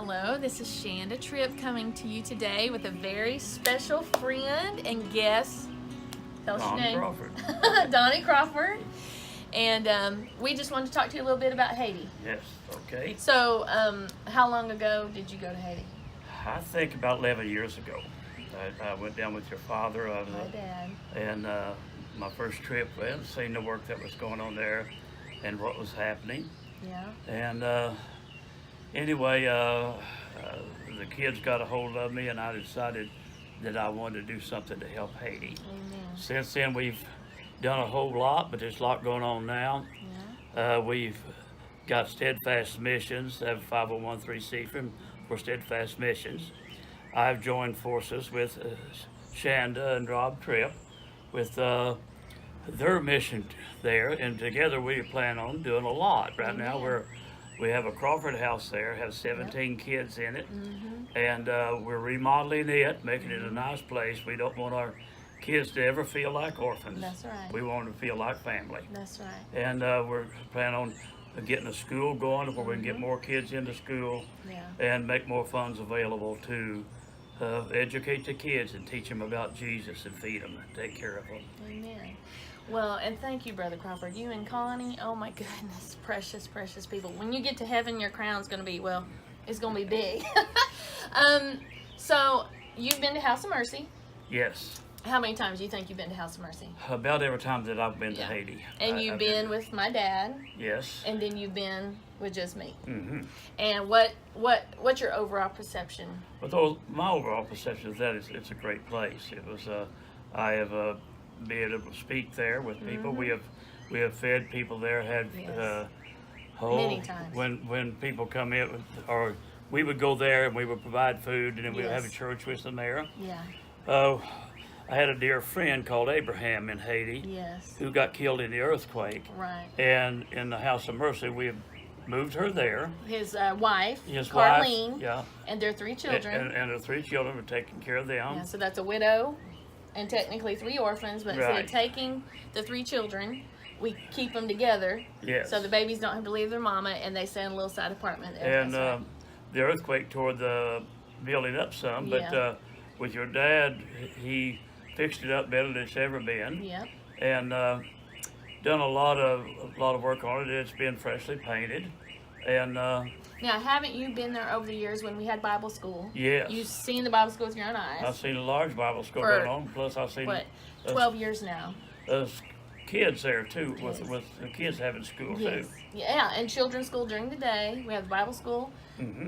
Hello, this is Shanda Tripp coming to you today with a very special friend and guest. Tell us your name. Crawford. Donnie Crawford. And we just wanted to talk to you a little bit about Haiti. Yes, okay. So, how long ago did you go to Haiti? I think about 11 years ago. I went down with your father. My dad. And my first trip, well, seeing the work that was going on there and what was happening. Yeah. And anyway, the kids got a hold of me, and I decided that I wanted to do something to help Haiti. Amen. Since then, we've done a whole lot, but there's a lot going on now. Yeah. We've got Steadfast Missions, have 501(c)(3) for Steadfast Missions. I've joined forces with Shanda and Tripp with their mission there, and together we plan on doing a lot. Right now we have a Crawford house there, have 17 kids in it, and we're remodeling it, making it a nice place. We don't want our kids to ever feel like orphans. That's right. We want them to feel like family. That's right. And we're planning on getting a school going where we can get more kids into school and make more funds available to educate the kids and teach them about Jesus and feed them and take care of them. Amen. Well, and thank you, Brother Crawford. You and Connie, oh my goodness, precious, precious people. When you get to heaven, your crown's going to be, well, it's going to be big. So, you've been to House of Mercy. Yes. How many times do you think you've been to House of Mercy? About every time that I've been to Haiti. And you've been with my dad. Yes. And then you've been with just me. Mm-hmm. And what's your overall perception? Well, my overall perception is that it's a great place. It was I have been able to speak there with people. We have fed people there. Had many times when people come in, or we would go there and we would provide food, and then we would have a church with them there. Yeah. I had a dear friend called Abraham in Haiti who got killed in the earthquake. Right. And in the House of Mercy, we have moved her there. His wife, His Carlene, wife, and their 3 children. And their 3 children were taking care of them. Yeah, so that's a widow and technically 3 orphans, but instead of taking the 3 children, we keep them together. Yes. So the babies don't have to leave their mama, and they stay in a little side apartment. And the earthquake tore the building up some, but with your dad, he fixed it up better than it's ever been. Yep. And done a lot of work on it. It's been freshly painted. And now, haven't you been there over the years when we had Bible school? Yes. You've seen the Bible school with your own eyes. I've seen a large Bible school going on. Plus, I've seen 12 years now. Kids there too, with the kids having school too. Yeah, and children's school during the day. We have Bible school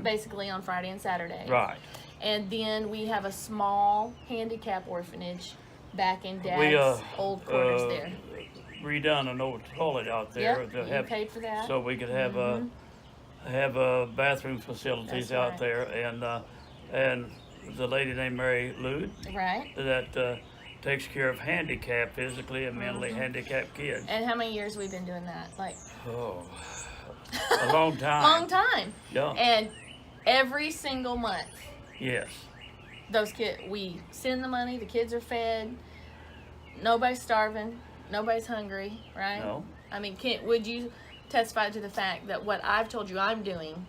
basically on Friday and Saturday. Right. And then we have a small handicap orphanage back in Dad's old quarters there. Redone an old toilet out there. Yep, you paid for that. So we could have bathroom facilities out there, and the lady named Mary Lou that takes care of handicapped, physically and mentally handicapped kids. And how many years we've been doing that? A long time. Long time. Yeah. And every single month. Yes. Those kids, we send the money, the kids are fed, nobody's starving, nobody's hungry, right? No. I mean, would you testify to the fact that what I've told you I'm doing,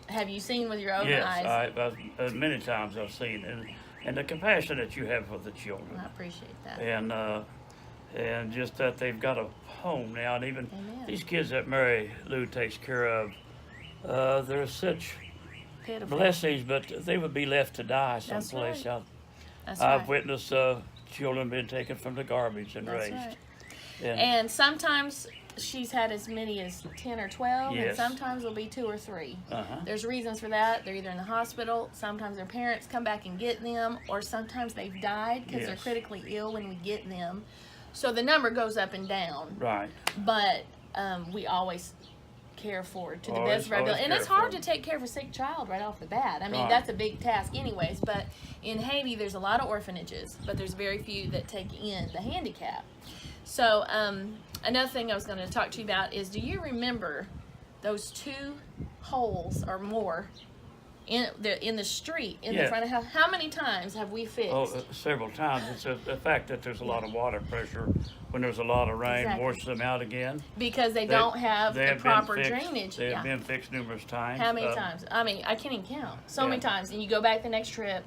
have you seen with your own eyes? Yes, many times I've seen it. And the compassion that you have for the children. I appreciate that. And just that they've got a home now, and even these kids that Mary Lou takes care of, they're such blessings, but they would be left to die someplace. I've witnessed children being taken from the garbage and raised. Right. And sometimes she's had as many as 10 or 12, and sometimes it'll be 2 or 3. There's reasons for that. They're either in the hospital, sometimes their parents come back and get them, or sometimes they've died because they're critically ill when we get them. So the number goes up and down. Right. But we always care for to the best of our ability. And it's hard to take care of a sick child right off the bat. I mean, that's a big task anyways. But in Haiti, there's a lot of orphanages, but there's very few that take in the handicap. So another thing I was going to talk to you about is, do you remember those 2 holes or more in the street, in Yeah. the front of the house. How many times have we fixed? Several times. It's the fact that there's a lot of water pressure when there's a lot of rain washes them out again. Because they don't have the proper drainage. They have been fixed numerous times. How many times? I mean, I can't even count. So many times. And you go back the next trip,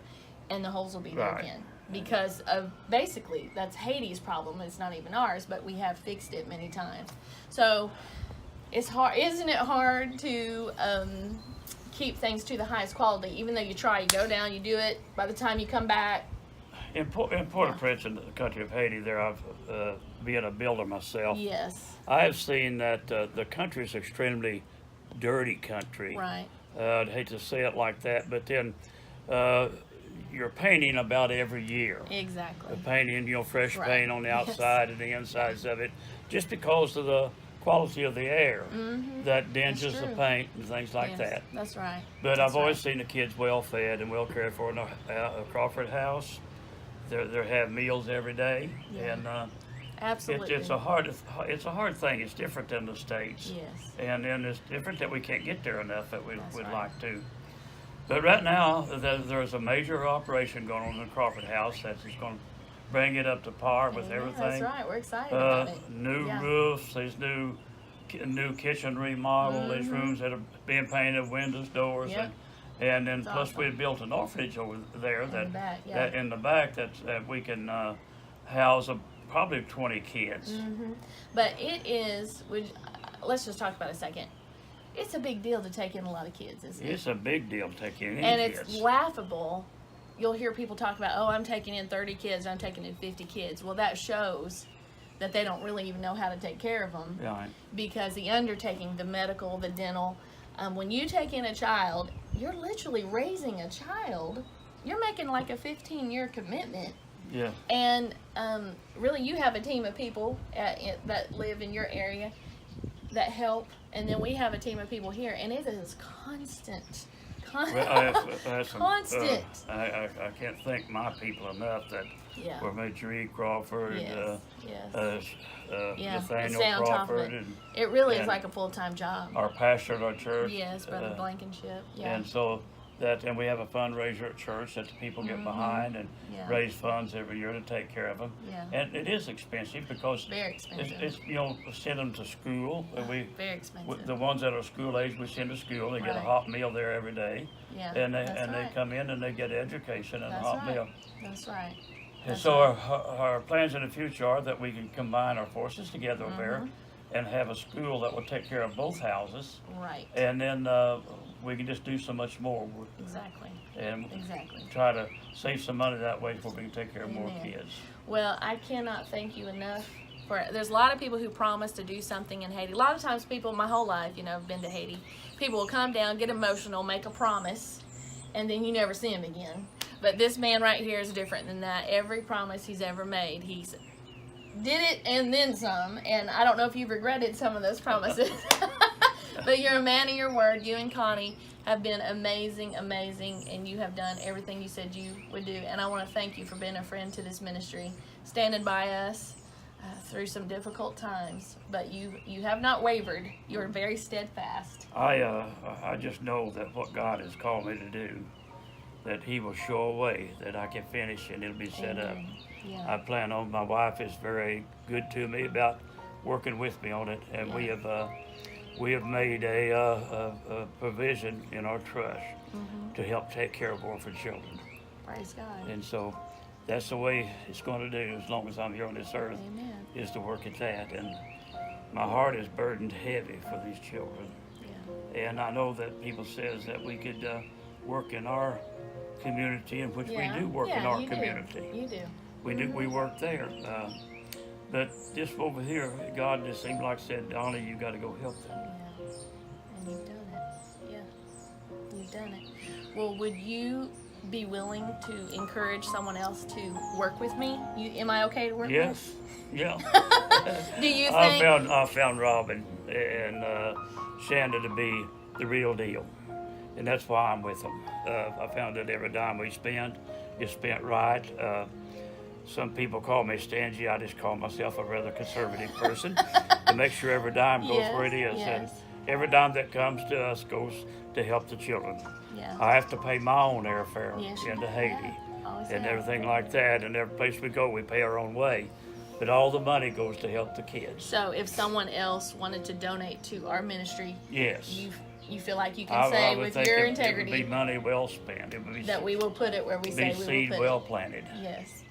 and the holes will be there again. Because of, basically, that's Haiti's problem. It's not even ours, but we have fixed it many times. So it's hard. Isn't it hard to keep things to the highest quality? Even though you try, you go down, you do it. By the time you come back. In Port-au-Prince, in the country of Haiti, there I've being a builder myself. Yes. I have seen that the country is extremely dirty country. Right. I'd hate to say it like that, but then you're painting about every year. Exactly. The painting, fresh paint on the outside and the insides of it, just because of the quality of the air that dinges the paint and things like that. That's right. But I've always seen the kids well fed and well cared for in the Crawford house. They have meals every day, and absolutely, it's a hard thing. It's different than the States. Yes. And then it's different that we can't get there enough that we'd like to. But right now, there's a major operation going on in the Crawford house that's just going to bring it up to par with everything. That's right. We're excited about it. New roofs, these new kitchen remodel, these rooms that are being painted, windows, doors, and then plus we built an orphanage over there that in the back that we can house probably 20 kids. But it is. Let's just talk about it a second. It's a big deal to take in a lot of kids, isn't it? It's a big deal to take in kids. It's laughable. You'll hear people talk about, I'm taking in 30 kids, I'm taking in 50 kids. Well, that shows that they don't really even know how to take care of them. Right. Because the undertaking, the medical, the dental, when you take in a child, you're literally raising a child. You're making like a 15-year commitment. Yeah. And really, you have a team of people that live in your area that help. And then we have a team of people here, and it is constant. Constant. I can't thank my people enough that were Tripp, Crawford, Nathaniel Crawford. And it really is like a full-time job. Our pastor at our church. Yes, Brother Blankenship. Yeah. And so and we have a fundraiser at church that the people get behind and raise funds every year to take care of them. Yeah. And it is expensive because very expensive. It's send them to school. Very expensive. The ones that are school age, we send to school. They get a hot meal there every day. Yeah. And they come in and they get education and a hot meal. That's right. And so our plans in the future are that we can combine our forces together there and have a school that will take care of both houses. Right. And then we can just do so much more. Exactly. And try to save some money that way so we can take care of more kids. Well, I cannot thank you enough. There's a lot of people who promise to do something in Haiti. A lot of times people, my whole life, have been to Haiti. People will come down, get emotional, make a promise, and then you never see them again. But this man right here is different than that. Every promise he's ever made, he's did it and then some. And I don't know if you've regretted some of those promises. But you're a man of your word. You and Connie have been amazing, and you have done everything you said you would do. And I want to thank you for being a friend to this ministry, standing by us through some difficult times. But you have not wavered. You're very steadfast. I just know that what God has called me to do, that He will show a way that I can finish and it'll be set up. Yeah. I plan on. My wife is very good to me about working with me on it, and we have made a provision in our trust to help take care of orphan children. Praise God. And so that's the way it's going to do as long as I'm here on this earth. Amen. Is to work at that. And my heart is burdened heavy for these children. Yeah. And I know that people says that we could work in our community, in which we do work in our community. You do. We work there. But just over here, God just seemed like said, Donnie, you got to go help them. Yeah, and you've done it. Yeah, you've done it. Well, would you be willing to encourage someone else to work with me? Am I okay to work with? Yes. Yeah. Do you think? I found Robin and Shanda to be the real deal, and that's why I'm with them. I found that every dime we spend is spent right. Some people call me stingy. I just call myself a rather conservative person to make sure every dime goes where it is. Yes. every dime that comes to us goes to help the children. Yeah. I have to pay my own airfare Yes, into Haiti and have. everything like that. And every place we go, we pay our own way. But all the money goes to help the kids. So if someone else wanted to donate to our ministry, yes, you feel like you can say with your integrity, it would be money well spent. It would be that we will put it where we say we will put it. Seed well planted. Yes.